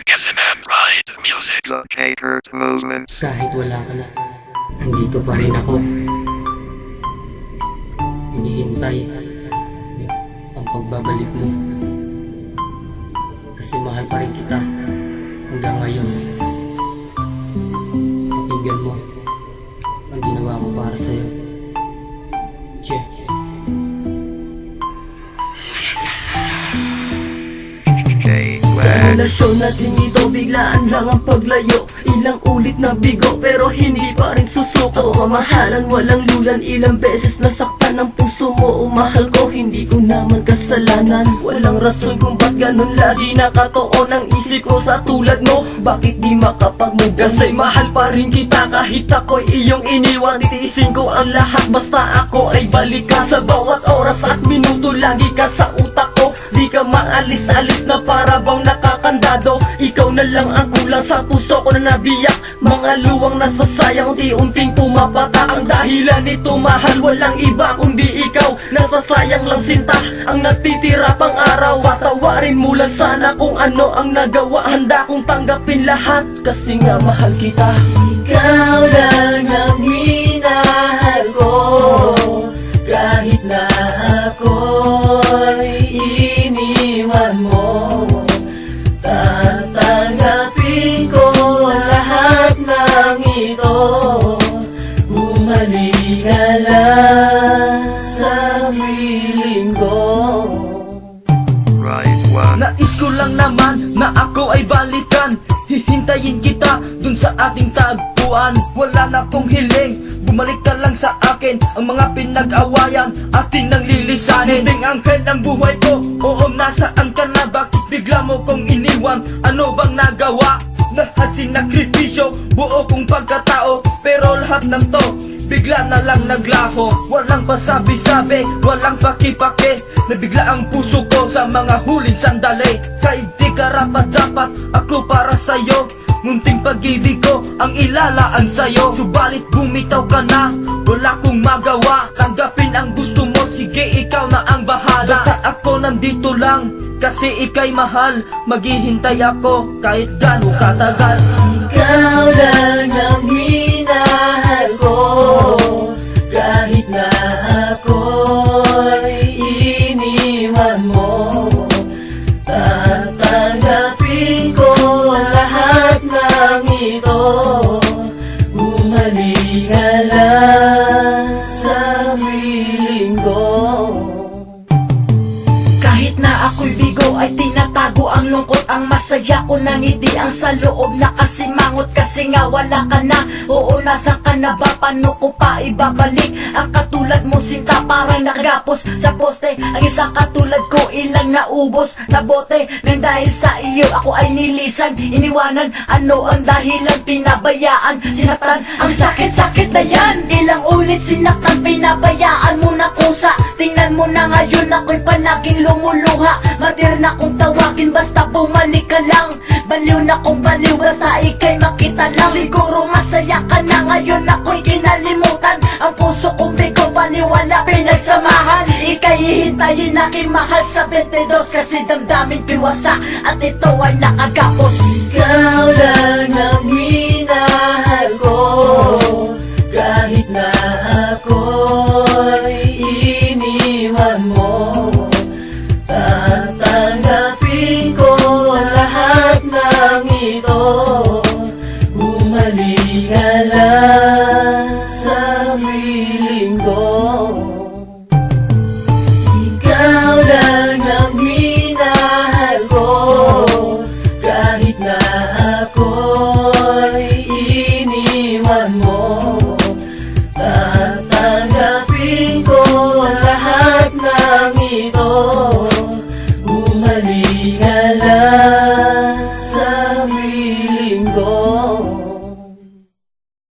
S&M Ride Music. The Catered Movements. Kahit wala ka na, nandito pa rin ako. Hinihintay ang pagbabalik mo. Kasi mahal pa rin kita hanggang ngayon. Pakinggan mo ang ginawa ko para sa'yo. Che. Sa relasyon natin ito, biglaan lang ang paglayo. Ilang ulit na bigo, pero hindi pa rin susuko. Mamahalan, walang lulan, ilang beses nasaktan ang puso mo. Mahal ko, hindi ko naman kasalanan. Walang rason kung ba't ganun lagi nakatoon ang isip ko sa tulad mo. Bakit di makapag-move? Kasi mahal pa rin kita kahit ako'y iyong iniwan. Titiisin ko ang lahat basta ako ay balikan. Sa bawat oras at minuto, lagi ka sa utak ko. Di ka maalis-alis na para bang nakakandado. Ikaw na lang ang kulang sa puso ko na nabiyak. Mga luwang nasasayang unti-unting pumapatak. Ang dahilan nito mahal, walang iba kundi ikaw. Nasasayang lang sinta ang natitira pang araw. Patawarin mo lang sana kung ano ang nagawa. Handa kong tanggapin lahat kasi nga mahal kita. Ikaw lang ang minahal ko. Kahit na ako'y iniwan mo, tatanggapin ko lahat ng ito. Bumalik ka lang sa piling ko. Right one. Nais ko lang naman na ako ay balikan. Hihintayin kita dun sa ating tagpuan. Wala na akong hiling, bumalik ka lang sa akin. Ang mga pinag-awayan ating nang lilisanin. Ding anghel ng buhay ko, oo nasaan ka na? Bakit bigla mo kong iniwan? Ano bang nagawa? Lahat sinakripisyo, buo kong pagkatao. Pero lahat ng to, bigla na lang naglaho. Walang pasabi-sabi, walang paki-paki. Nabigla ang puso ko sa mga huling sandali. Kahit di karapat-dapat ako para sa'yo. Munting pag-ibig ko ang ilalaan sa'yo. Subalit bumitaw ka na, wala kong magawa. Tanggapin ang gusto mo, sige ikaw na ang bahala. Basta ako nandito lang, kasi ika'y mahal. Maghihintay ako kahit gaano katagal. Ikaw lang ang minahal ko. Kahit na ako'y iniwan mo, tatanggapin ko lahat ng ito. Bumalik ka lang sa piling ko. Kahit na ako'y bigo ay tinatago ang lungkot. Ang masaya ko nang ngiti ang sa loob nakasimangot. Kasi nga wala ka na, oo nasan ka na ba? Paano ko pa ibabalik ang katulad mo sinta? Parang nakagapos sa poste. Ang isang katulad ko ilang naubos na bote. Nang dahil sa iyo ako ay nilisan, iniwanan. Ano ang dahilan? Pinabayaan, sinaktan. Ang sakit-sakit na yan. Ilang ulit sinaktan, pinabayaan mo na kusa. Tingnan mo na ngayon ako'y palaging lumuluha. Martir na kong tawagin basta bumalik ka lang. Baliw na kong baliw basta ika'y makita lang. Siguro masaya ka na ngayon ako'y kinalimutan. Ang puso kong bigo baliwala pinagsamahan. Ika'y hihintayin aking mahal sa 22. Kasi damdamin ko'y wasa at ito ay nakagapos. Ikaw lang ang minahal ko. Kahit na ako'y iniwan mo, tatanggapin ko lahat ng ito. Bumalik ka lang sa piling ko.